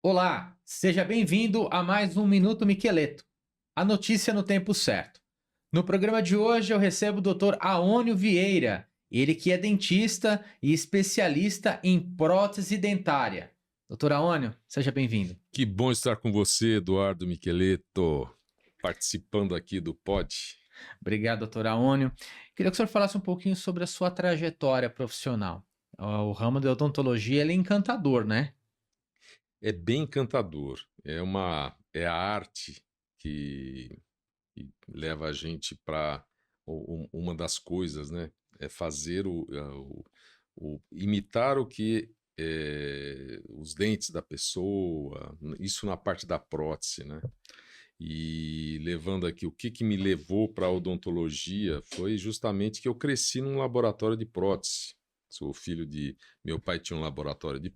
Olá, seja bem-vindo a mais um Minuto Miqueleto, a notícia no tempo certo. No programa de hoje eu recebo o Dr. Aônio Vieira, ele que é dentista e especialista em prótese dentária. Doutor Aônio, seja bem-vindo. Que bom estar com você, Eduardo Miqueleto, participando aqui do Pod. Obrigado, doutor Aônio. Queria que o senhor falasse um pouquinho sobre a sua trajetória profissional. O ramo da odontologia ele é encantador, né? É bem encantador, é a arte que leva a gente para uma das coisas, né? É fazer imitar o que os dentes da pessoa, isso na parte da prótese, né? E levando aqui, o que me levou para a odontologia foi justamente que eu cresci num laboratório de prótese. Sou filho de. Meu pai tinha um laboratório de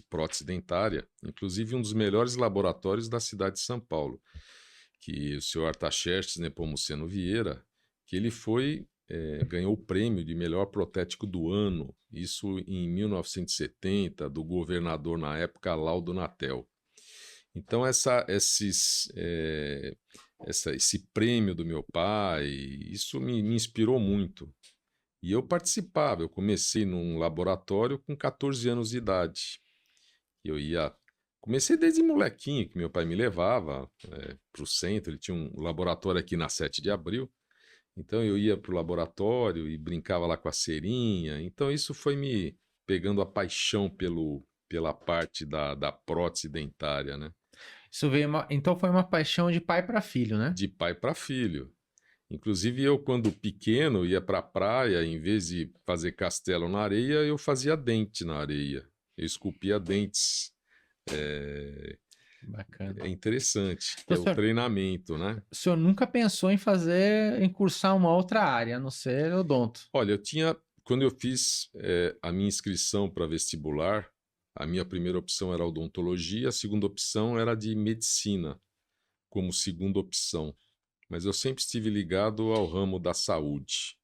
prótese dentária, inclusive um dos melhores laboratórios da cidade de São Paulo, que o senhor Artaxerxes Nepomuceno Vieira, que ele ganhou o prêmio de melhor protético do ano, isso em 1970, do governador na época, Laudo Natel. Então, esse prêmio do meu pai, isso me inspirou muito. E eu participava, eu comecei num laboratório com 14 anos de idade. Eu ia. Comecei desde molequinho, que meu pai me levava para o centro, ele tinha um laboratório aqui na 7 de abril. Então eu ia para o laboratório e brincava lá com a cerinha. Então isso foi me pegando a paixão pela parte da prótese dentária, né? Então foi uma paixão de pai para filho, né? De pai para filho. Inclusive eu, quando pequeno, ia para a praia, em vez de fazer castelo na areia, eu fazia dente na areia. Eu esculpia dentes. É, Bacana. é interessante, que Então, é o treinamento, né? o senhor nunca pensou em em cursar uma outra área, a não ser odonto? Olha, quando eu fiz a minha inscrição para vestibular, a minha primeira opção era odontologia, a segunda opção era de medicina, como segunda opção. Mas eu sempre estive ligado ao ramo da saúde.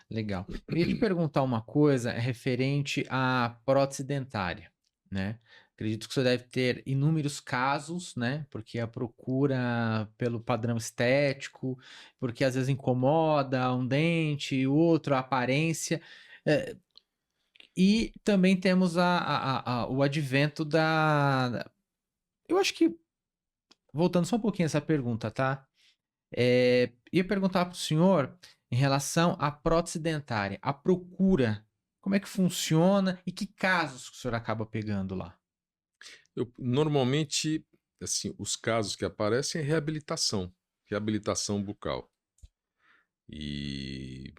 Legal. Eu ia te perguntar uma coisa referente à prótese dentária, né? Acredito que você deve ter inúmeros casos, né? Porque a procura pelo padrão estético, porque às vezes incomoda um dente, o outro, a aparência. É, e também temos o advento Eu acho que, voltando só um pouquinho a essa pergunta, tá? Ia perguntar para o senhor em relação à prótese dentária, a procura, como é que funciona e que casos que o senhor acaba pegando lá? Normalmente, assim, os casos que aparecem é reabilitação bucal. E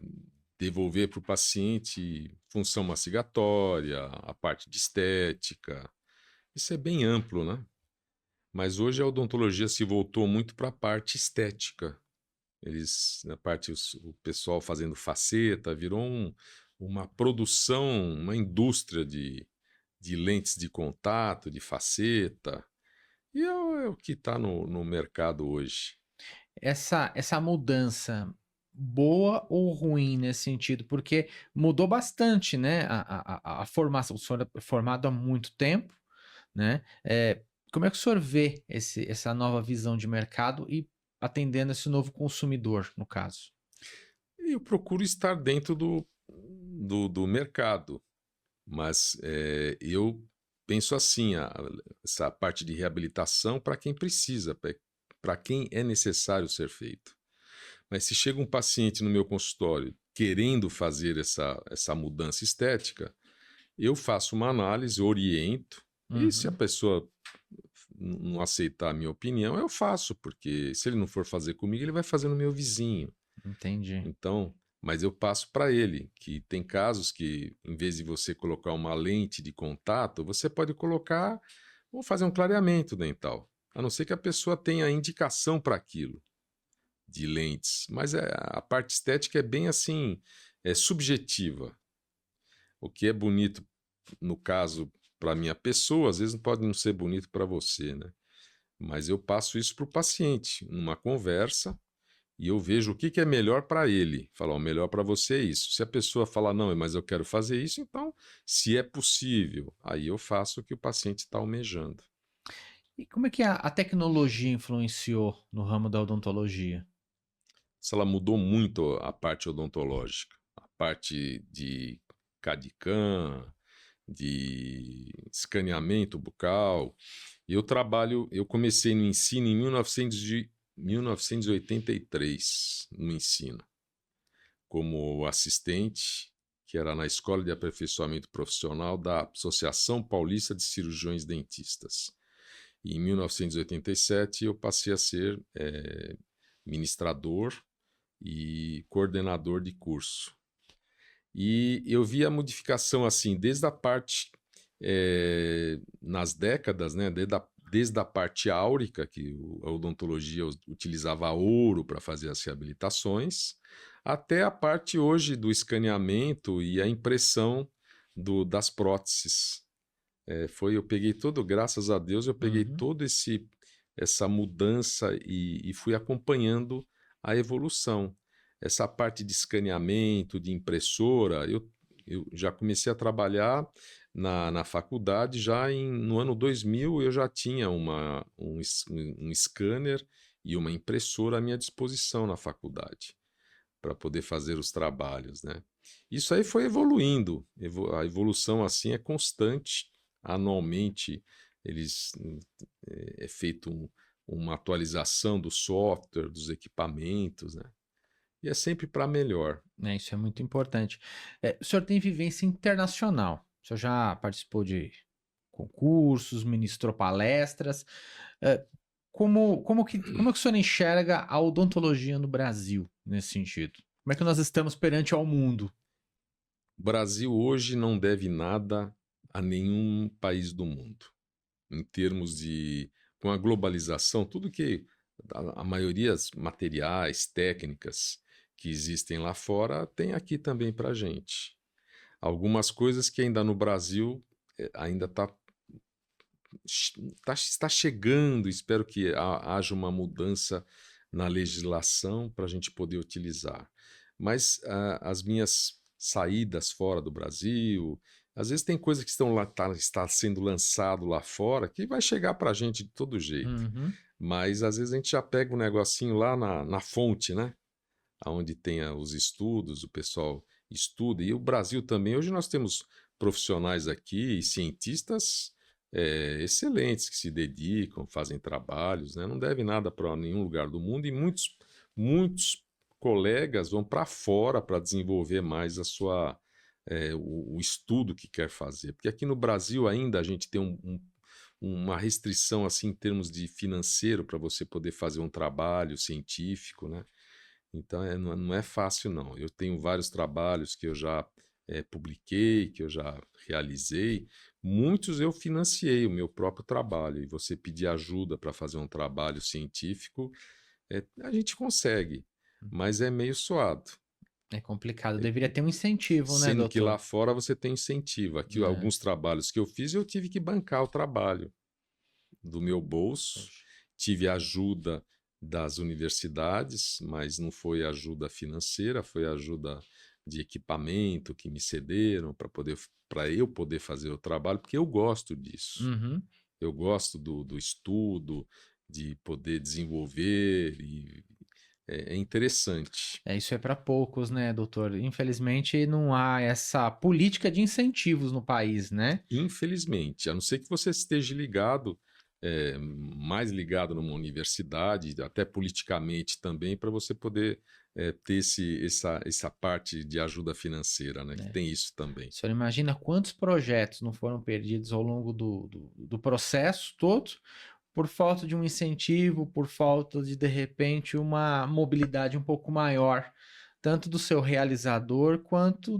devolver para o paciente função mastigatória, a parte de estética. Isso é bem amplo, né? Mas hoje a odontologia se voltou muito para a parte estética. O pessoal fazendo faceta, uma produção, uma indústria de lentes de contato, de faceta. E é o que está no mercado hoje. Essa mudança, boa ou ruim nesse sentido? Porque mudou bastante, né, a formação. O senhor é formado há muito tempo, né? Como é que o senhor vê essa nova visão de mercado e atendendo esse novo consumidor, no caso? E eu procuro estar dentro do mercado, mas eu penso assim, essa parte de reabilitação para quem precisa, para quem é necessário ser feito. Mas se chega um paciente no meu consultório querendo fazer essa mudança estética, eu faço uma análise, oriento, e se a Uhum, pessoa não aceitar a minha opinião, eu faço, porque se ele não for fazer comigo, ele vai fazer no meu vizinho. entendi. Então, mas eu passo para ele que tem casos que, em vez de você colocar uma lente de contato, você pode colocar ou fazer um clareamento dental, a não ser que a pessoa tenha indicação para aquilo de lentes. Mas a parte estética é bem assim, é subjetiva. O que é bonito, no caso, para minha pessoa, às vezes pode não ser bonito para você, né? Mas eu passo isso para o paciente, numa conversa, e eu vejo o que que é melhor para ele. Falo: "Ó, o melhor para você é isso". Se a pessoa falar: "Não, mas eu quero fazer isso", então, se é possível, aí eu faço o que o paciente está almejando. E como é que a tecnologia influenciou no ramo da odontologia? Se ela mudou muito a parte odontológica, a parte de CAD/CAM, de escaneamento bucal. Eu comecei no ensino em 1983, no ensino, como assistente, que era na Escola de Aperfeiçoamento Profissional da Associação Paulista de Cirurgiões Dentistas. E em 1987 eu passei a ser ministrador e coordenador de curso. E eu vi a modificação assim, desde a parte, nas décadas, né, desde a parte áurica, que a odontologia utilizava ouro para fazer as reabilitações, até a parte hoje do escaneamento e a impressão das próteses. Eu peguei todo, graças a Deus, eu peguei Uhum, todo essa mudança e fui acompanhando a evolução. Essa parte de escaneamento, de impressora, eu já comecei a trabalhar na faculdade, no ano 2000 eu já tinha um scanner e uma impressora à minha disposição na faculdade, para poder fazer os trabalhos, né. Isso aí foi evoluindo, a evolução, assim, é constante, anualmente eles é feito uma atualização do software, dos equipamentos, né, e é sempre para melhor. né, isso é muito importante. O senhor tem vivência internacional, o senhor já participou de concursos, ministrou palestras, eh, como é que o senhor enxerga a odontologia no Brasil, nesse sentido? Como é que nós estamos perante ao mundo? O Brasil hoje não deve nada a nenhum país do mundo, em termos de com a globalização, tudo que a maioria das materiais, técnicas que existem lá fora, tem aqui também para a gente. Algumas coisas que ainda no Brasil, ainda está chegando, espero que haja uma mudança na legislação para a gente poder utilizar. Mas as minhas saídas fora do Brasil, às vezes tem coisa que está sendo lançado lá fora que vai chegar para a gente de todo jeito. Uhum. Mas às vezes a gente já pega um negocinho lá na fonte, né? Onde tenha os estudos, o pessoal estuda. E o Brasil também, hoje nós temos profissionais aqui e cientistas excelentes que se dedicam, fazem trabalhos, né? Não deve nada para nenhum lugar do mundo e muitos colegas vão para fora para desenvolver mais o estudo que quer fazer. Porque aqui no Brasil ainda a gente tem uma restrição assim em termos de financeiro para você poder fazer um trabalho científico, né? Então não é fácil não. Eu tenho vários trabalhos que eu já publiquei, que eu já realizei. Muitos eu financiei o meu próprio trabalho. E você pedir ajuda para fazer um trabalho científico, a gente consegue, mas é meio suado. É complicado, Eh, deveria ter um incentivo, né, Sendo que lá doutor? fora você tem incentivo. Aqui, É, alguns trabalhos que eu fiz, eu tive que bancar o trabalho do meu bolso, poxa. tive ajuda das universidades, mas não foi ajuda financeira, foi ajuda de equipamento que me cederam para eu poder fazer o trabalho, porque eu gosto disso. Uhum. Eu gosto do estudo, de poder desenvolver e é interessante. Isso é para poucos, né, doutor? Infelizmente não há essa política de incentivos no país, né? Infelizmente, a não ser que você esteja ligado, mais ligado numa universidade, até politicamente também, para você poder, ter essa parte de ajuda financeira, né, que É. tem isso também. O senhor imagina quantos projetos não foram perdidos ao longo do processo todo, por falta de um incentivo, por falta de repente, uma mobilidade um pouco maior, tanto do seu realizador quanto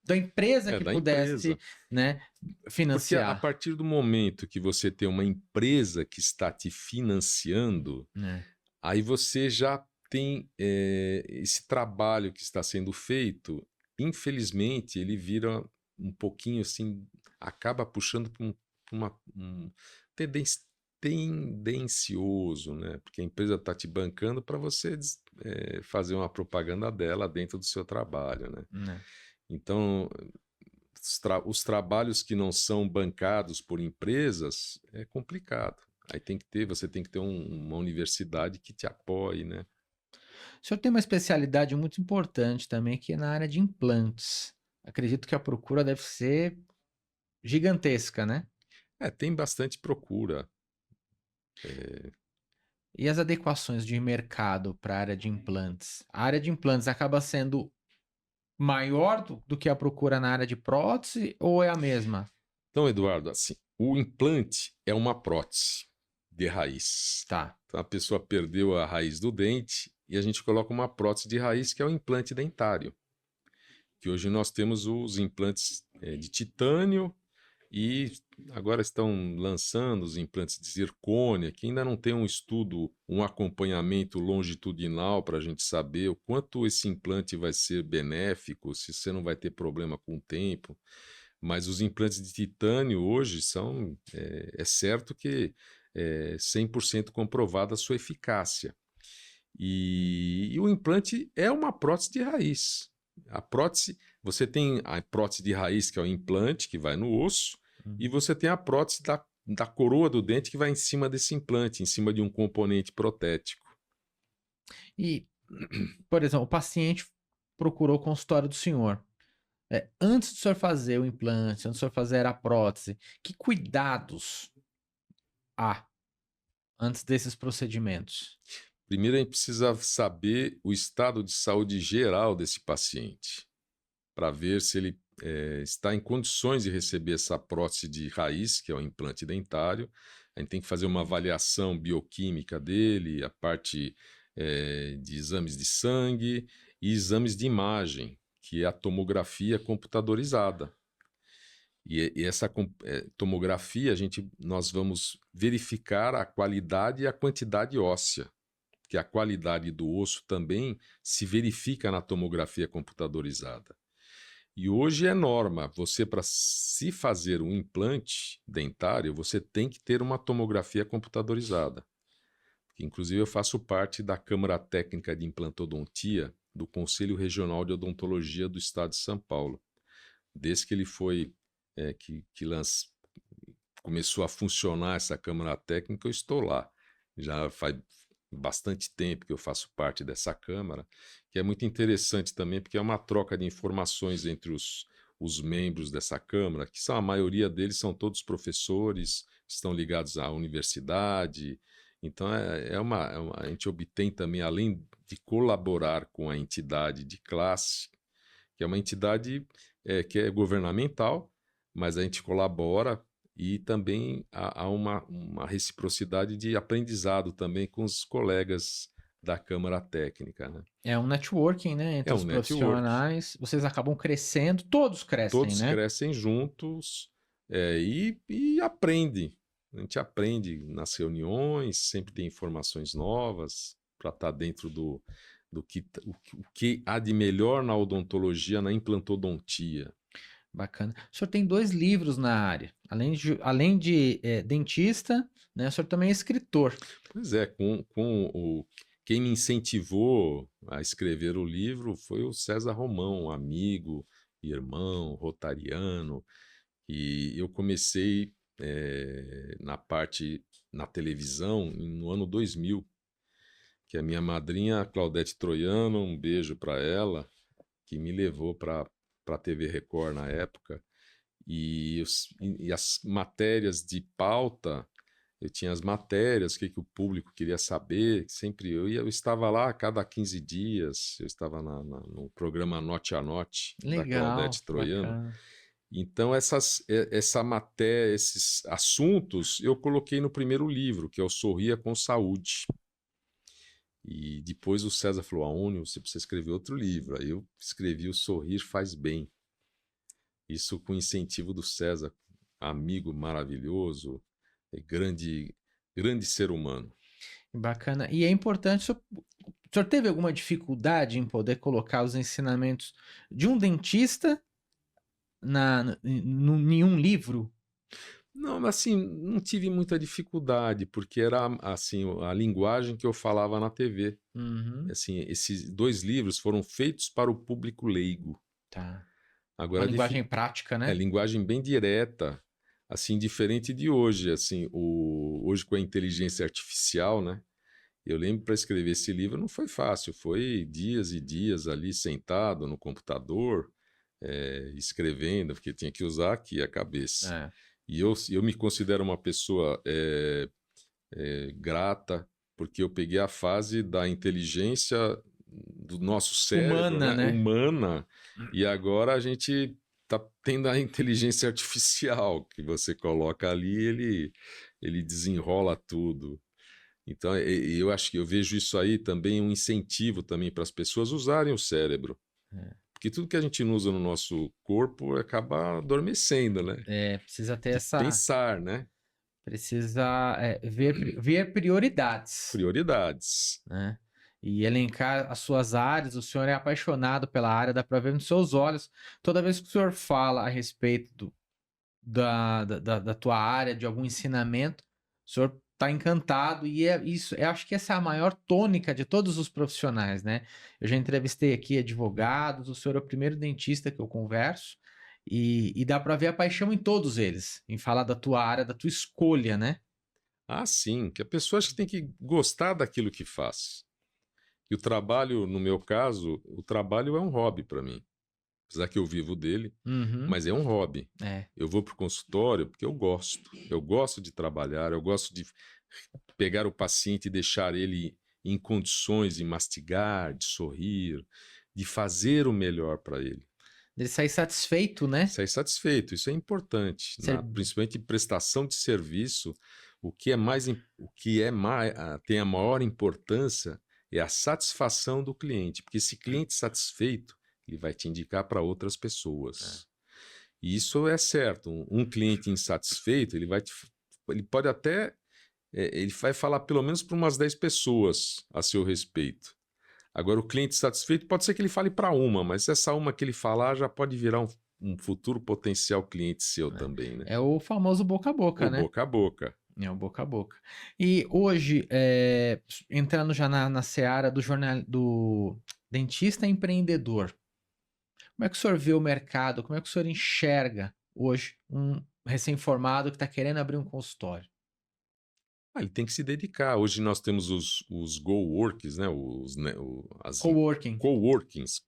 da empresa É, que da pudesse, empresa. né, Porque a financiar, partir do momento que você tem uma empresa que está te financiando, né. aí você já tem, esse trabalho que está sendo feito, infelizmente ele vira um pouquinho assim, acaba puxando pra uma tenden tendencioso, né? Porque a empresa está te bancando para você fazer uma propaganda dela dentro do seu trabalho, né? Né. Então, os trabalhos que não são bancados por empresas é complicado. Aí você tem que ter uma universidade que te apoie, né? O senhor tem uma especialidade muito importante também, que é na área de implantes. Acredito que a procura deve ser gigantesca, né? Tem bastante procura. E as adequações de mercado para a área de implantes? A área de implantes acaba sendo maior do que a procura na área de prótese ou é a mesma? Então, Eduardo, assim, o implante é uma prótese de raiz. Tá. Então, a pessoa perdeu a raiz do dente e a gente coloca uma prótese de raiz que é o implante dentário. Que hoje nós temos os implantes de titânio e agora estão lançando os implantes de zircônia, que ainda não tem um estudo, um acompanhamento longitudinal para a gente saber o quanto esse implante vai ser benéfico, se você não vai ter problema com o tempo. Mas os implantes de titânio hoje são, é certo que é 100% comprovada a sua eficácia. E o implante é uma prótese de raiz. A prótese, você tem a prótese de raiz, que é o implante, que vai no osso, e Uhum. você tem a prótese da coroa do dente, que vai em cima desse implante, em cima de um componente protético. E, por exemplo, o paciente procurou o consultório do senhor. Antes do senhor fazer o implante, antes do senhor fazer a prótese, que cuidados há antes desses procedimentos? Primeiro, a gente precisa saber o estado de saúde geral desse paciente, para ver se ele está em condições de receber essa prótese de raiz, que é o implante dentário. A gente tem que fazer uma avaliação bioquímica dele, a parte de exames de sangue e exames de imagem, que é a tomografia computadorizada. E essa tomografia, nós vamos verificar a qualidade e a quantidade óssea, que a qualidade do osso também se verifica na tomografia computadorizada. E hoje é norma, para se fazer um implante dentário, você tem que ter uma tomografia computadorizada. Inclusive, eu faço parte da Câmara Técnica de Implantodontia do Conselho Regional de Odontologia do Estado de São Paulo. Desde que ele foi, começou a funcionar essa Câmara Técnica, eu estou lá. Já faz bastante tempo que eu faço parte dessa Câmara, que é muito interessante também, porque é uma troca de informações entre os membros dessa Câmara, que a maioria deles são todos professores, estão ligados à universidade. Então, a gente obtém também, além de colaborar com a entidade de classe, que é uma entidade que é governamental, mas a gente colabora e também há uma reciprocidade de aprendizado também com os colegas da Câmara Técnica, né? É um networking, né, É entre um os network. profissionais, vocês acabam crescendo, todos crescem, Todos né? crescem juntos e aprendem. A gente aprende nas reuniões, sempre tem informações novas para estar dentro do o que há de melhor na odontologia, na implantodontia. Bacana. O senhor tem 2 livros na área, além de dentista, né, o senhor também é escritor. Pois é, quem me incentivou a escrever o livro foi o César Romão, um amigo, irmão, rotariano, e eu comecei na televisão no ano 2000, que a minha madrinha, a Claudete Troiano, um beijo para ela, que me levou para a TV Record na época, e as matérias de pauta. Eu tinha as matérias, o que o público queria saber, sempre eu estava lá a cada 15 dias, eu estava no programa Note a Note, da Legal, Claudete Troiano. bacana. Então, essa matéria, esses assuntos, eu coloquei no primeiro livro, que é o Sorria com Saúde. E depois o César falou, Aônio, você precisa escrever outro livro. Aí eu escrevi o Sorrir Faz Bem. Isso com incentivo do César, amigo maravilhoso, grande, grande ser humano. Bacana. E é importante, o senhor teve alguma dificuldade em poder colocar os ensinamentos de um dentista em um livro? Não, mas assim, não tive muita dificuldade, porque era assim, a linguagem que eu falava na TV. Uhum, Assim, esses 2 livros foram feitos para o público leigo. tá. Uma Agora linguagem prática, é né? linguagem bem direta, assim, diferente de hoje, assim, hoje com a inteligência artificial, né? Eu lembro para escrever esse livro não foi fácil, foi dias e dias ali sentado no computador, escrevendo, porque tinha que usar aqui a cabeça. É. E eu me considero uma pessoa grata, porque eu peguei a fase da inteligência do nosso cérebro, Humana, né, né? humana, e agora a gente está tendo a inteligência artificial, que você coloca ali, ele desenrola tudo. Então, eu acho que eu vejo isso aí também um incentivo também para as pessoas usarem o cérebro. Porque tudo que a gente não usa no nosso corpo acaba adormecendo, né? Precisa ter De essa. pensar, né? Precisa ver prioridades, Prioridades. né? E elencar as suas áreas. O senhor é apaixonado pela área, dá para ver nos seus olhos. Toda vez que o senhor fala a respeito da tua área, de algum ensinamento, o senhor está encantado e é isso. Eu acho que essa é a maior tônica de todos os profissionais, né? Eu já entrevistei aqui advogados, o senhor é o primeiro dentista que eu converso e dá para ver a paixão em todos eles, em falar da tua área, da tua escolha, né? Ah, sim, que a pessoa acho que tem que gostar daquilo que faz. E o trabalho, no meu caso, o trabalho é um hobby para mim. Apesar que eu vivo dele, Uhum. mas é um hobby. É. Eu vou para o consultório porque eu gosto. Eu gosto de trabalhar, eu gosto de pegar o paciente e deixar ele em condições de mastigar, de sorrir, de fazer o melhor para ele. Ele sair satisfeito, né? Sair satisfeito, isso é importante, Ser principalmente em prestação de serviço. O que é mais, tem a maior importância é a satisfação do cliente, porque esse cliente satisfeito, ele vai te indicar para outras pessoas. E isso é certo. Um cliente insatisfeito, ele pode até, ele vai falar pelo menos para umas 10 pessoas a seu respeito. Agora, o cliente satisfeito pode ser que ele fale para uma, mas essa uma que ele falar já pode virar um futuro potencial cliente seu também, né? é o famoso boca a boca, O né? boca a boca. É o boca a boca. E hoje, entrando já na seara do dentista empreendedor, como é que o senhor vê o mercado? Como é que o senhor enxerga hoje um recém-formado que está querendo abrir um consultório? Ah, ele tem que se dedicar. Hoje nós temos os go-works, né? As Coworking. coworkings,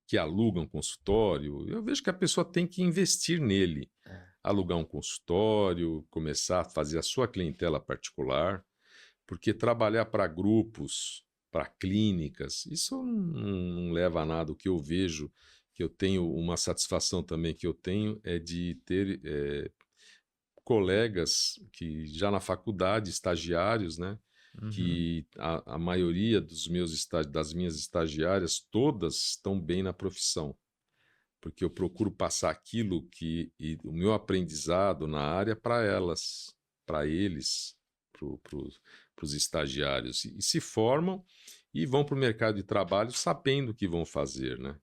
que alugam consultório. Eu vejo que a pessoa tem que investir nele. Alugar um consultório, começar a fazer a sua clientela particular, porque trabalhar para grupos, para clínicas, isso não leva a nada. O que eu vejo, que eu tenho uma satisfação também que eu tenho é de ter colegas que já na faculdade, estagiários, né? Uhum. Que a maioria das minhas estagiárias, todas estão bem na profissão, porque eu procuro passar aquilo e o meu aprendizado na área para elas, para eles, para os estagiários, e se formam e vão para o mercado de trabalho sabendo o que vão fazer, né?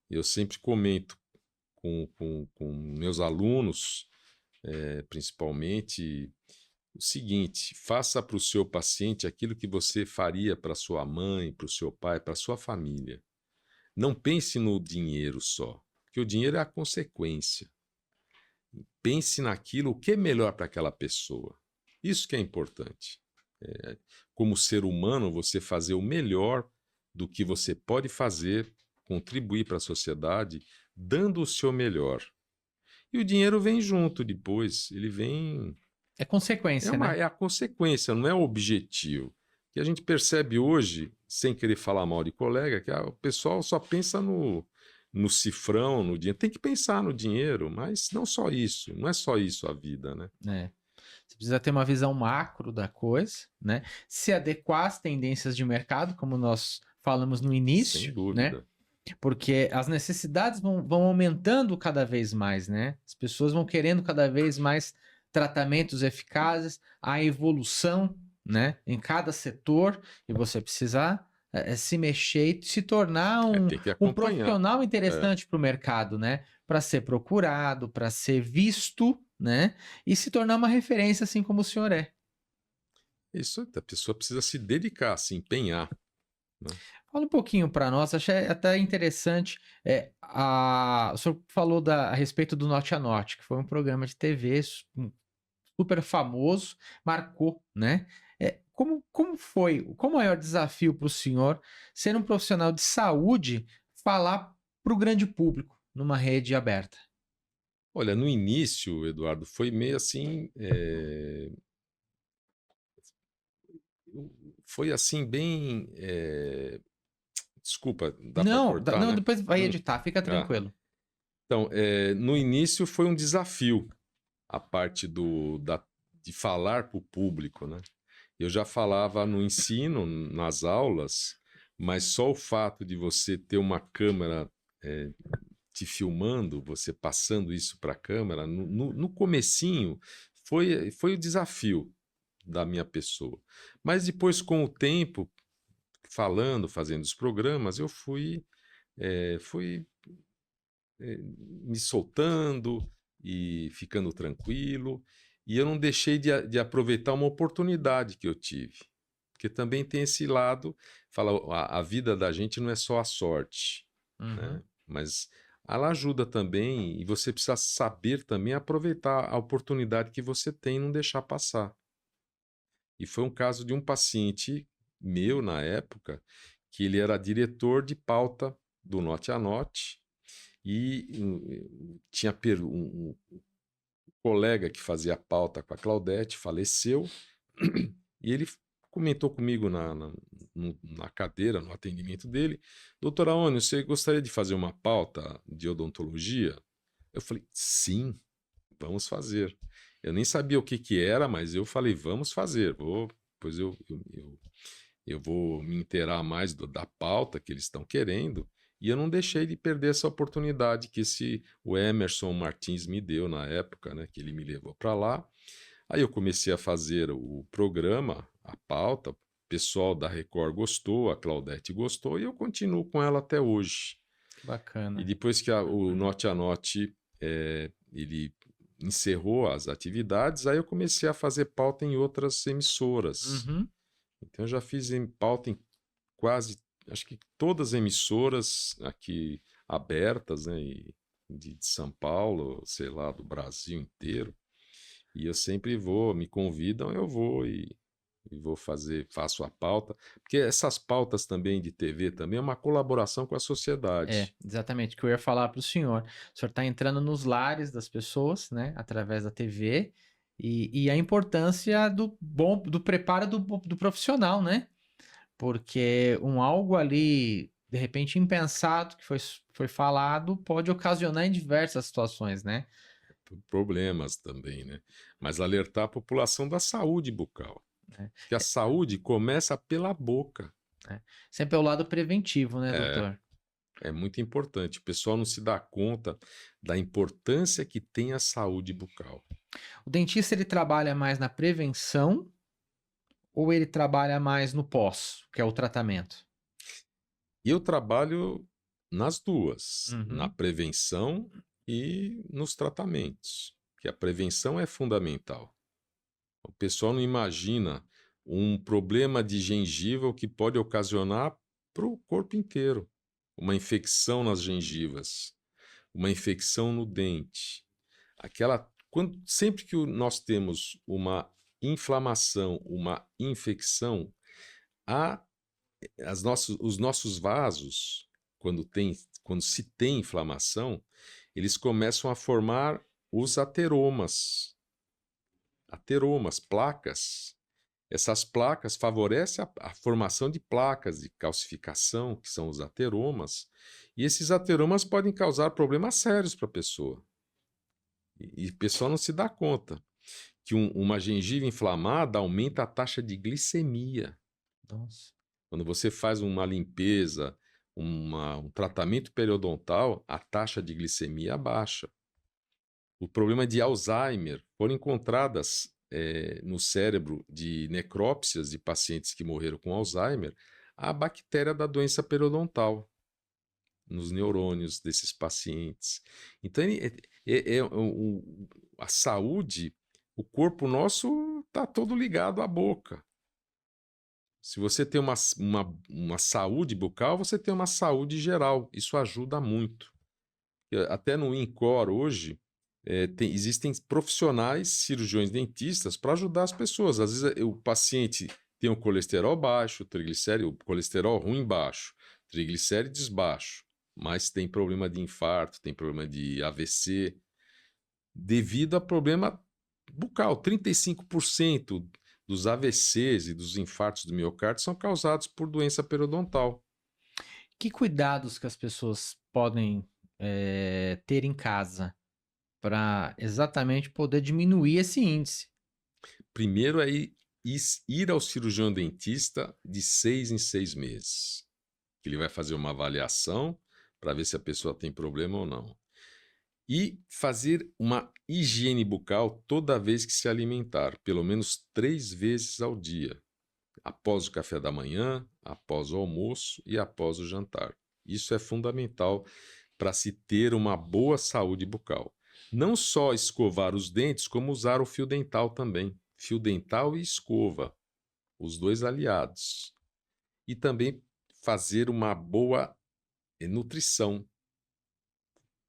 Eu sempre comento com meus alunos, principalmente, o seguinte: faça para o seu paciente aquilo que você faria para sua mãe, para o seu pai, para sua família. Não pense no dinheiro só, porque o dinheiro é a consequência. Pense naquilo, o que é melhor para aquela pessoa. Isso que é importante. Como ser humano, você fazer o melhor do que você pode fazer, contribuir para a sociedade, dando o seu melhor. E o dinheiro vem junto depois, ele vem. É consequência, né? É a consequência, não é o objetivo. Que a gente percebe hoje, sem querer falar mal de colega, que o pessoal só pensa no cifrão, no dinheiro. Tem que pensar no dinheiro, mas não só isso. Não é só isso a vida, né? É. Você precisa ter uma visão macro da coisa, né? Se adequar às tendências de mercado, como nós falamos no Sem início, né? dúvida. Porque as necessidades vão aumentando cada vez mais, né? As pessoas vão querendo cada vez mais tratamentos eficazes, a evolução, né? Em cada setor, e você precisa se mexer e se tornar Tem que um acompanhar. profissional É, interessante para o mercado, né? Para ser procurado, para ser visto, né, e se tornar uma referência assim como o senhor é. Isso, a pessoa precisa se dedicar, se empenhar, né? Fala um pouquinho para nós, achei até interessante, o senhor falou a respeito do Norte a Norte, que foi um programa de TV super famoso, marcou, né. Como foi qual o maior desafio para o senhor, ser um profissional de saúde, falar para o grande público, numa rede aberta? Olha, no início, Eduardo, foi meio assim, foi assim bem, desculpa, dá para Não, cortar, não, né? depois vai Hum, editar, fica ah, tranquilo. então, no início foi um desafio a parte de falar para o público, né? Eu já falava no ensino, nas aulas, mas só o fato de você ter uma câmera eh, te filmando, você passando isso para a câmera, no comecinho foi o desafio da minha pessoa. Mas depois, com o tempo, falando, fazendo os programas, eu fui me soltando e ficando tranquilo, e eu não deixei de aproveitar uma oportunidade que eu tive. Porque também tem esse lado, fala, a vida da gente não é só a sorte, Uhum. né? Mas ela ajuda também, e você precisa saber também aproveitar a oportunidade que você tem e não deixar passar. E foi um caso de um paciente meu na época, que ele era diretor de pauta do Norte a Norte, e tinha um colega que fazia pauta com a Claudete, faleceu, e ele comentou comigo na cadeira, no atendimento dele: Doutor Aônio, você gostaria de fazer uma pauta de odontologia? Eu falei: sim, vamos fazer. Eu nem sabia o que que era, mas eu falei: vamos fazer. Pois eu vou me inteirar mais da pauta que eles estão querendo. E eu não deixei de perder essa oportunidade que o Emerson Martins me deu na época, né, que ele me levou para lá. Aí eu comecei a fazer o programa, a pauta, o pessoal da Record gostou, a Claudete gostou, e eu continuo com ela até hoje. Que E bacana. depois que o Norte a Norte, ele encerrou as atividades, aí eu comecei a fazer pauta em outras emissoras. Uhum. Então eu já fiz pauta em quase, acho que todas as emissoras aqui abertas, né, de São Paulo, sei lá, do Brasil inteiro. E eu sempre vou, me convidam, eu vou e vou fazer, faço a pauta, porque essas pautas também de TV também é uma colaboração com a É, sociedade. exatamente, o que eu ia falar para o senhor. O senhor está entrando nos lares das pessoas, né, através da TV, e a importância do preparo do profissional, né, porque algo ali, de repente impensado, que foi falado, pode ocasionar em diversas situações, né. Problemas também, né? Mas alertar a população da saúde bucal, Né. que a saúde começa pela boca. É. Sempre é o lado preventivo, né, É, doutor? é muito importante. O pessoal não se dá conta da importância que tem a saúde bucal. O dentista ele trabalha mais na prevenção ou ele trabalha mais no pós, que é o tratamento? E eu trabalho nas duas, na Uhum. prevenção e nos tratamentos, que a prevenção é fundamental. O pessoal não imagina um problema de gengiva o que pode ocasionar para o corpo inteiro. Uma infecção nas gengivas, uma infecção no dente. Sempre que nós temos uma inflamação, uma infecção, há os nossos vasos, quando se tem inflamação, eles começam a formar os ateromas, placas. Essas placas favorecem a formação de placas de calcificação, que são os ateromas, e esses ateromas podem causar problemas sérios para a pessoa. E a pessoa não se dá conta que uma gengiva inflamada aumenta a taxa de glicemia. Nossa. Quando você faz uma limpeza, um tratamento periodontal, a taxa de glicemia baixa. O problema de Alzheimer foram encontradas no cérebro de necrópsias de pacientes que morreram com Alzheimer a bactéria da doença periodontal nos neurônios desses pacientes. Então, a saúde, o corpo nosso está todo ligado à boca. Se você tem uma saúde bucal, você tem uma saúde geral. Isso ajuda muito. Até no INCOR hoje, existem profissionais cirurgiões dentistas para ajudar as pessoas. Às vezes o paciente tem o colesterol baixo, o colesterol ruim baixo, triglicérides baixo, mas tem problema de infarto, tem problema de AVC, devido a problema bucal. 35% dos AVCs e dos infartos do miocárdio são causados por doença periodontal. Que cuidados que as pessoas podem ter em casa para exatamente poder diminuir esse índice? Primeiro é ir ao cirurgião dentista de 6 em 6 meses. Ele vai fazer uma avaliação para ver se a pessoa tem problema ou não. E fazer uma higiene bucal toda vez que se alimentar, pelo menos 3 vezes ao dia, após o café da manhã, após o almoço e após o jantar. Isso é fundamental para se ter uma boa saúde bucal. Não só escovar os dentes, como usar o fio dental também. Fio dental e escova, os dois aliados. E também fazer uma boa nutrição.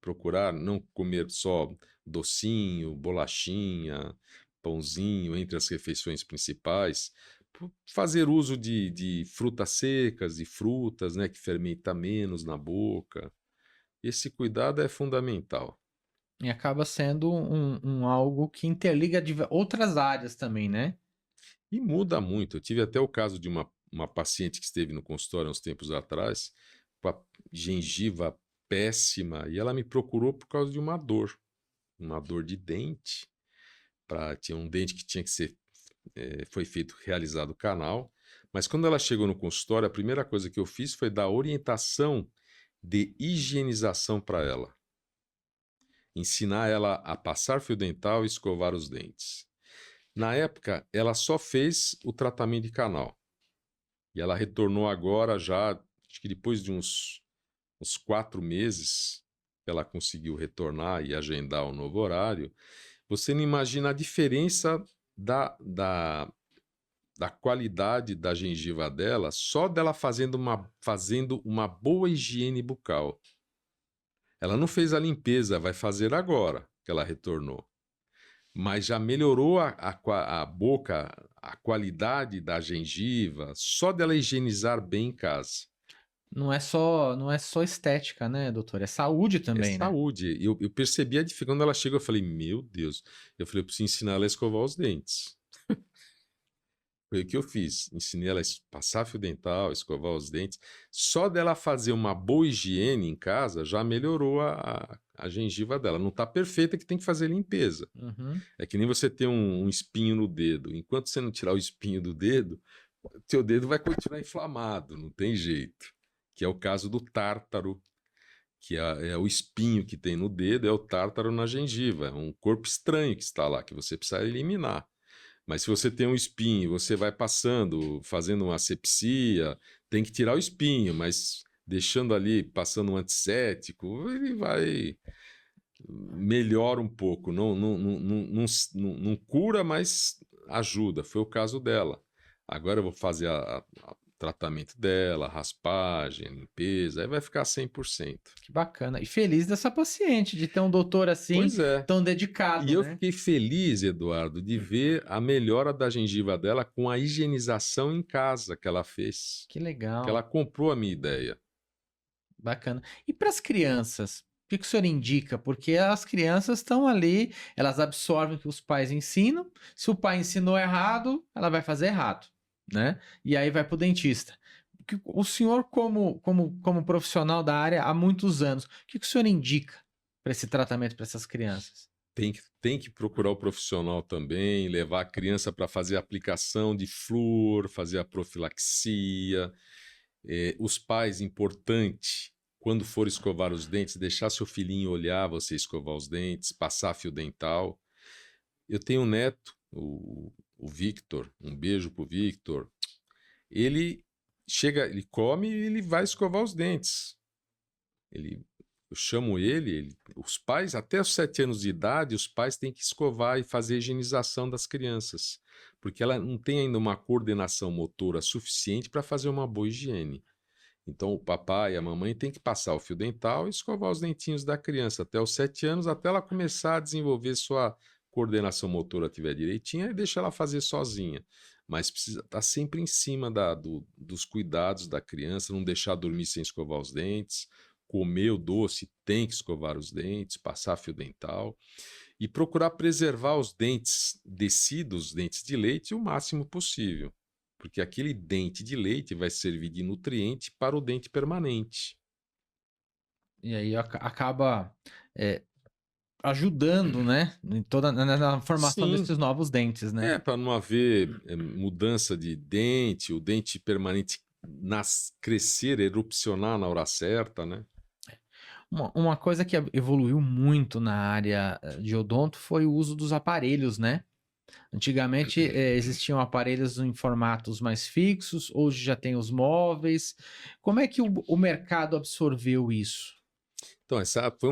Procurar não comer só docinho, bolachinha, pãozinho entre as refeições principais. Fazer uso de frutas secas, de frutas, né, que fermenta menos na boca. Esse cuidado é fundamental. E acaba sendo um algo que interliga outras áreas também, né? E muda muito. Eu tive até o caso de uma paciente que esteve no consultório há uns tempos atrás, com a gengiva péssima, e ela me procurou por causa de uma dor de dente. Tinha um dente que tinha que ser, foi realizado o canal, mas quando ela chegou no consultório, a primeira coisa que eu fiz foi dar orientação de higienização para ela. Ensinar ela a passar fio dental e escovar os dentes. Na época, ela só fez o tratamento de canal. E ela retornou agora já, acho que depois de uns 4 meses, ela conseguiu retornar e agendar um novo horário. Você não imagina a diferença da qualidade da gengiva dela, só dela fazendo uma boa higiene bucal. Ela não fez a limpeza, vai fazer agora que ela retornou. Mas já melhorou a boca, a qualidade da gengiva, só dela higienizar bem em casa. Não é só estética, né, doutor? É saúde É também, né? saúde. Eu percebi a dificuldade. Quando ela chegou, eu falei, meu Deus. Eu falei, eu preciso ensinar ela a escovar os dentes. Foi o que eu fiz. Ensinei ela a passar fio dental, escovar os dentes. Só dela fazer uma boa higiene em casa, já melhorou a gengiva dela. Não está perfeita, que tem que fazer limpeza. Uhum. É que nem você ter um espinho no dedo. Enquanto você não tirar o espinho do dedo, o teu dedo vai continuar inflamado, não tem jeito. Que é o caso do tártaro, que é o espinho que tem no dedo, é o tártaro na gengiva. É um corpo estranho que está lá, que você precisa eliminar. Mas se você tem um espinho, você vai passando, fazendo uma asepsia, tem que tirar o espinho, mas deixando ali, passando um antisséptico, ele vai melhora um pouco. Não cura, mas ajuda. Foi o caso dela. Agora eu vou fazer o tratamento dela, raspagem, limpeza, aí vai ficar 100%. Que bacana. E feliz dessa paciente, de ter um doutor assim, Pois é. tão E dedicado, eu né? fiquei feliz, Eduardo, de ver a melhora da gengiva dela com a higienização em casa que ela fez. Que Que legal. ela comprou a minha ideia. Bacana. E para as crianças, o que o senhor indica? Porque as crianças estão ali, elas absorvem o que os pais ensinam. Se o pai ensinou errado, ela vai fazer errado, né? E aí vai para o dentista. O senhor, como profissional da área há muitos anos, o que o senhor indica para esse tratamento para essas crianças? Tem que procurar o profissional também, levar a criança para fazer a aplicação de flúor, fazer a profilaxia. Os pais, importante, quando for escovar os dentes, deixar seu filhinho olhar você escovar os dentes, passar fio dental. Eu tenho um neto, o Victor, um beijo pro Victor. Ele chega, ele come e ele vai escovar os dentes. Ele Eu chamo os pais, até os 7 anos de idade, os pais têm que escovar e fazer a higienização das crianças, porque ela não tem ainda uma coordenação motora suficiente para fazer uma boa higiene. Então, o papai e a mamãe têm que passar o fio dental e escovar os dentinhos da criança até os 7 anos, até ela começar a desenvolver sua coordenação motora tiver direitinha e deixa ela fazer sozinha. Mas precisa estar sempre em cima dos cuidados da criança, não deixar dormir sem escovar os dentes, comer o doce, tem que escovar os dentes, passar fio dental e procurar preservar os dentes descidos, os dentes de leite, o máximo possível, porque aquele dente de leite vai servir de nutriente para o dente permanente. E aí acaba, eh, ajudando, né, em toda na formação Sim, desses novos dentes, né. para não haver mudança de dente, o dente permanente crescer, erupcionar na hora certa, né? Uma coisa que evoluiu muito na área, de odonto foi o uso dos aparelhos, né. Antigamente, existiam aparelhos em formatos mais fixos, hoje já tem os móveis. Como é que o mercado absorveu isso? Então, essa foi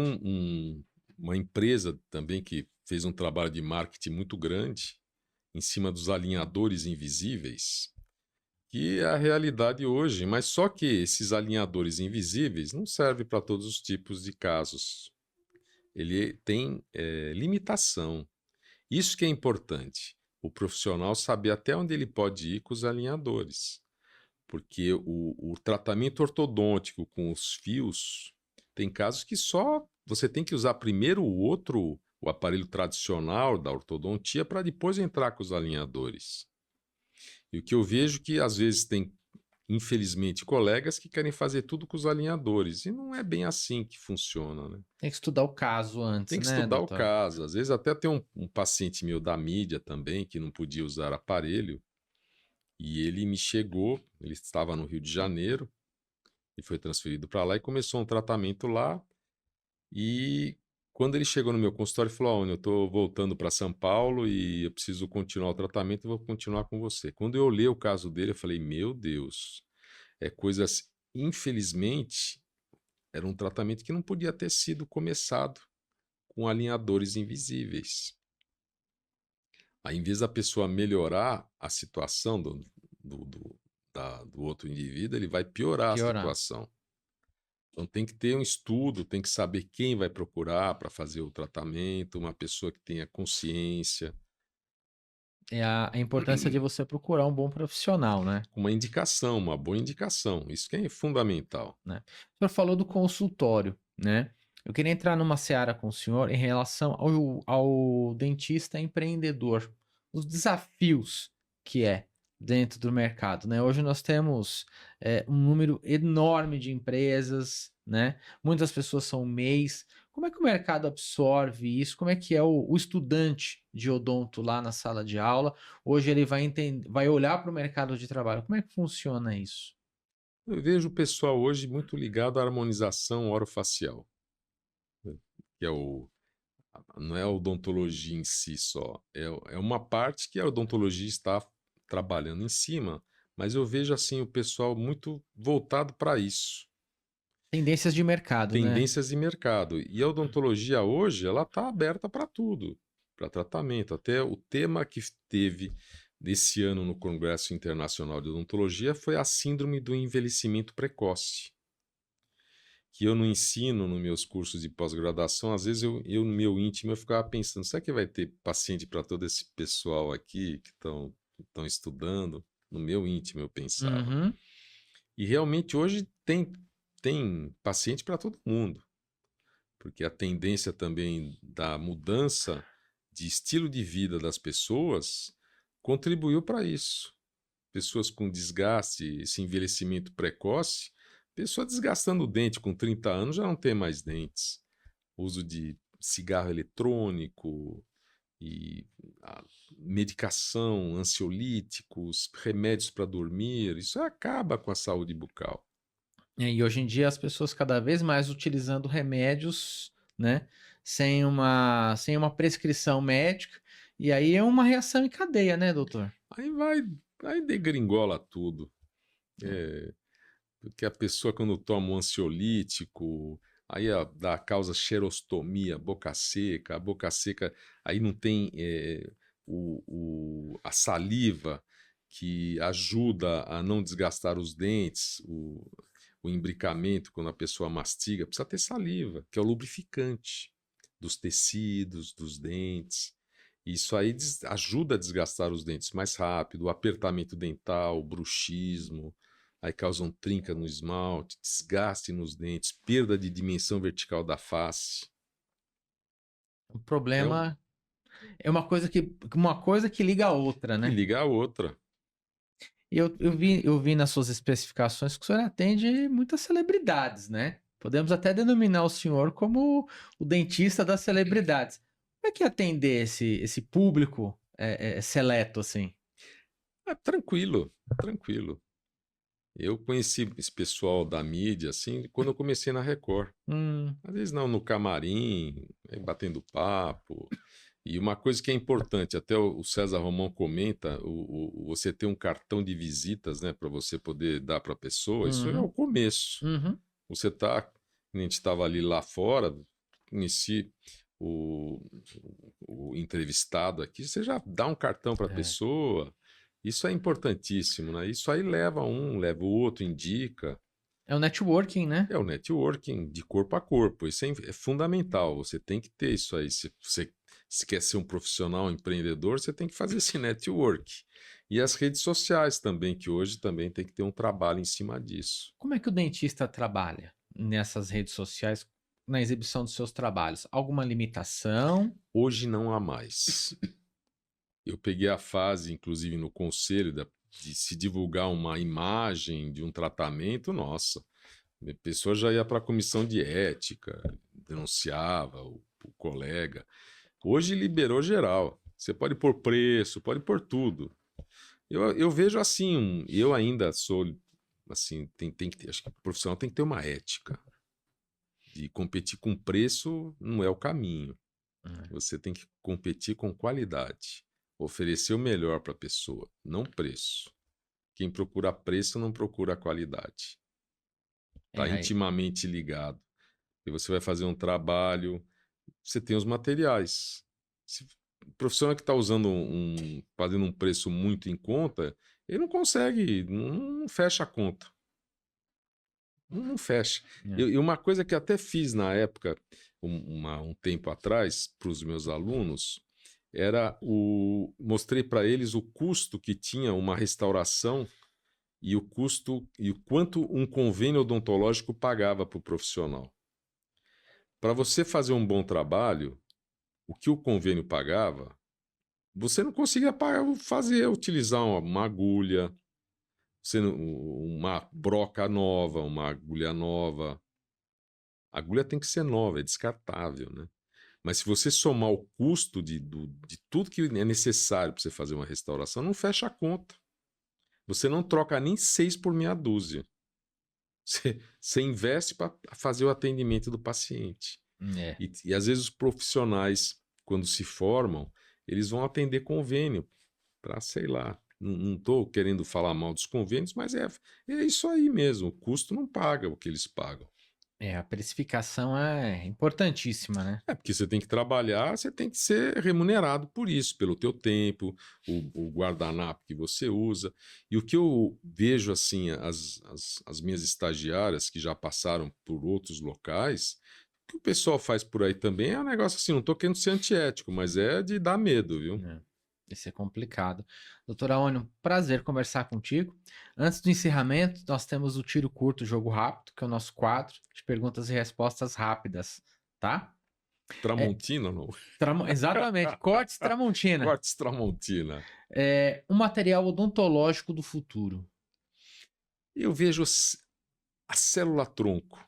uma empresa também que fez um trabalho de marketing muito grande em cima dos alinhadores invisíveis, que é a realidade hoje, mas só que esses alinhadores invisíveis não servem para todos os tipos de casos. Ele tem limitação. Isso que é importante. O profissional saber até onde ele pode ir com os alinhadores. Porque o tratamento ortodôntico com os fios, tem casos que só você tem que usar primeiro o aparelho tradicional da ortodontia para depois entrar com os alinhadores. E o que eu vejo que às vezes tem, infelizmente, colegas que querem fazer tudo com os alinhadores. E não é bem assim que funciona, né? Tem que estudar o caso antes, Tem que né, estudar o doutor? caso. Às vezes até tem um paciente meu da mídia também que não podia usar aparelho. E ele me chegou, ele estava no Rio de Janeiro e foi transferido para lá e começou um tratamento lá. E quando ele chegou no meu consultório, ele falou: Olha, eu estou voltando para São Paulo e eu preciso continuar o tratamento, eu vou continuar com você. Quando eu olhei o caso dele, eu falei: Meu Deus, é coisas. Infelizmente, era um tratamento que não podia ter sido começado com alinhadores invisíveis. Aí, em vez da pessoa melhorar a situação do, do, do outro indivíduo, ele vai piorar a Piorar. situação. Então tem que ter um estudo, tem que saber quem vai procurar para fazer o tratamento, uma pessoa que tenha consciência, É a importância de você procurar um bom profissional, né, com uma indicação, uma boa indicação. Isso que é fundamental. né. O senhor falou do consultório, né. Eu queria entrar numa seara com o senhor em relação ao dentista empreendedor, os desafios que é dentro do mercado, né. Hoje nós temos, um número enorme de empresas, né, muitas pessoas são MEIs. Como é que o mercado absorve isso? Como é que é o estudante de odonto lá na sala de aula? Hoje ele vai olhar para o mercado de trabalho, como é que funciona isso? Eu vejo o pessoal hoje muito ligado à harmonização orofacial, né, que é não é a odontologia em si só, é uma parte que a odontologia está trabalhando em cima, mas eu vejo assim o pessoal muito voltado para isso. Tendências de mercado, né? Tendências de mercado. E a odontologia hoje, ela está aberta para tudo, para tratamento. Até o tema que teve desse ano no Congresso Internacional de Odontologia foi a síndrome do envelhecimento precoce, que eu não ensino nos meus cursos de pós-graduação. Às vezes no meu íntimo, eu ficava pensando, será que vai ter paciente para todo esse pessoal aqui que estão estudando? No meu íntimo eu pensava. Uhum. E realmente hoje tem paciente para todo mundo. Porque a tendência também da mudança de estilo de vida das pessoas contribuiu para isso. Pessoas com desgaste, esse envelhecimento precoce, pessoa desgastando o dente com 30 anos já não tem mais dentes. Uso de cigarro eletrônico e a medicação, ansiolíticos, remédios para dormir, isso acaba com a saúde bucal. E hoje em dia as pessoas cada vez mais utilizando remédios, né, sem uma prescrição médica, e aí é uma reação em cadeia, né, doutor? Aí vai, aí degringola tudo. É. Porque a pessoa, quando toma um ansiolítico, Aí ó, dá a causa xerostomia, a boca seca, aí não tem a saliva que ajuda a não desgastar os dentes, o imbricamento quando a pessoa mastiga, precisa ter saliva, que é o lubrificante dos tecidos, dos dentes. Isso aí ajuda a desgastar os dentes mais rápido, o apertamento dental, o bruxismo, aí causam trinca no esmalte, desgaste nos dentes, perda de dimensão vertical da face. O É o problema é uma coisa que liga a outra, que né. liga a outra. E eu vi nas suas especificações que o senhor atende muitas celebridades, né. Podemos até denominar o senhor como o dentista das celebridades. Como é que é atender esse público, seleto, assim? É tranquilo, tranquilo. Eu conheci esse pessoal da mídia, assim, quando eu comecei na Record. Hum, Às vezes não, no camarim, batendo papo. E uma coisa que é importante, até o César Romão comenta, você ter um cartão de visitas, né, para você poder dar para a pessoa, isso é o uhum, começo. uhum. Você tá, a gente estava ali lá fora, conheci o, o entrevistado aqui, você já dá um cartão para a É. pessoa. Isso é importantíssimo, né? Isso aí leva um, leva o outro, indica. É o networking, né. É o networking de corpo a corpo, isso é fundamental, você tem que ter isso aí. Se você se quer ser um profissional um empreendedor, você tem que fazer esse network. E as redes sociais também, que hoje também tem que ter um trabalho em cima disso. Como é que o dentista trabalha nessas redes sociais, na exibição dos seus trabalhos? Alguma limitação? Hoje não há mais. Eu peguei a fase, inclusive no conselho, de se divulgar uma imagem de um tratamento, nossa, a pessoa já ia para a comissão de ética, denunciava o colega. Hoje liberou geral. Você pode pôr preço, pode pôr tudo. Eu vejo assim, eu ainda sou assim, tem que ter, acho que o profissional tem que ter uma ética. De competir com preço não é o caminho. É, Você tem que competir com qualidade. Oferecer o melhor para a pessoa, não preço. Quem procura preço não procura qualidade. Está aí intimamente ligado. E você vai fazer um trabalho, você tem os materiais. Se o profissional que está usando fazendo um preço muito em conta, ele não consegue, não fecha a conta. Não fecha. é. E uma coisa que até fiz na época, um tempo atrás, para os meus alunos, era mostrei para eles o custo que tinha uma restauração e o custo e o quanto um convênio odontológico pagava para o profissional. Para você fazer um bom trabalho, o que o convênio pagava, você não conseguia utilizar uma agulha, uma broca nova, uma agulha nova. A agulha tem que ser nova, é descartável, né? Mas se você somar o custo de tudo que é necessário para você fazer uma restauração, não fecha a conta. Você não troca nem 6 por meia dúzia. Você investe para fazer o atendimento do paciente. É. E às vezes os profissionais, quando se formam, eles vão atender convênio para, sei lá, não estou querendo falar mal dos convênios, mas é isso aí mesmo, o custo não paga o que eles pagam. É, a precificação é importantíssima, né. É, porque você tem que trabalhar, você tem que ser remunerado por isso, pelo teu tempo, o guardanapo que você usa. E o que eu vejo, assim, as minhas estagiárias que já passaram por outros locais, o que o pessoal faz por aí também é um negócio assim, não estou querendo ser antiético, mas é de dar medo, viu? É, isso é complicado. Doutor Aônio, um prazer conversar contigo. Antes do encerramento, nós temos o tiro curto, jogo rápido, que é o nosso quadro de perguntas e respostas rápidas, tá? É, Tramontina, não? exatamente, cortes Tramontina. Cortes Tramontina. Um material odontológico do futuro. Eu vejo a célula-tronco,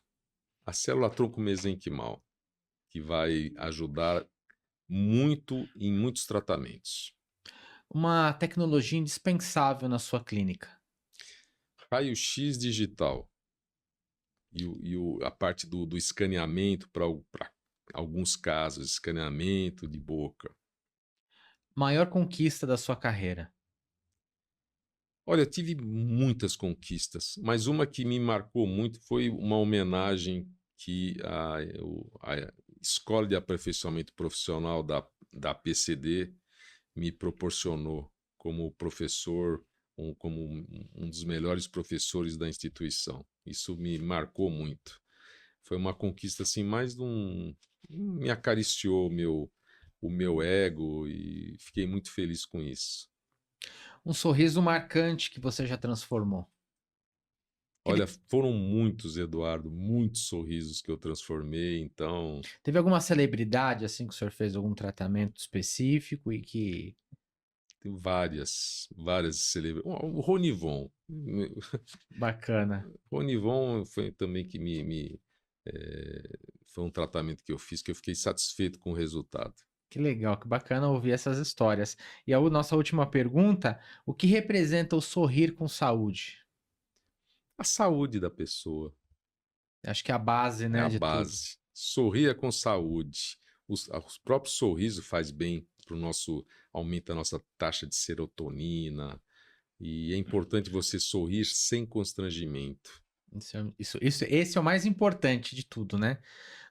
a célula-tronco mesenquimal, que vai ajudar muito em muitos tratamentos. Uma tecnologia indispensável na sua clínica. Raio-X digital a parte do escaneamento para alguns casos, escaneamento de boca. Maior conquista da sua carreira. Olha, eu tive muitas conquistas, mas uma que me marcou muito foi uma homenagem que a Escola de Aperfeiçoamento Profissional da PCD me proporcionou como professor, como um dos melhores professores da instituição. Isso me marcou muito. Foi uma conquista assim, me acariciou o meu ego e fiquei muito feliz com isso. Um sorriso marcante que você já transformou. Olha, Aquele foram muitos, Eduardo, muitos sorrisos que eu transformei, então Teve alguma celebridade, assim, que o senhor fez algum tratamento específico e que tem várias celebridades. O Ronivon. bacana. Ronivon foi também que foi um tratamento que eu fiz que eu fiquei satisfeito com o resultado. Que legal, que bacana ouvir essas histórias. E a nossa última pergunta, o que representa o sorrir com saúde? A saúde da pessoa Acho que é a base, é né, a de tudo. base. Sorria com saúde. Os próprios sorriso faz bem para o nosso, aumenta a nossa taxa de serotonina. E é importante você sorrir sem constrangimento. Esse é o mais importante de tudo, né?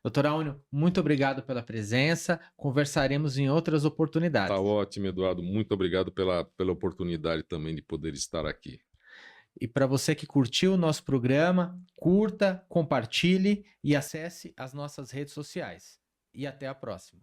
Doutor Aúnio, muito obrigado pela presença. Conversaremos em outras Tá oportunidades. ótimo, Eduardo. Muito obrigado pela oportunidade também de poder estar aqui. E para você que curtiu o nosso programa, curta, compartilhe e acesse as nossas redes sociais. E até a próxima.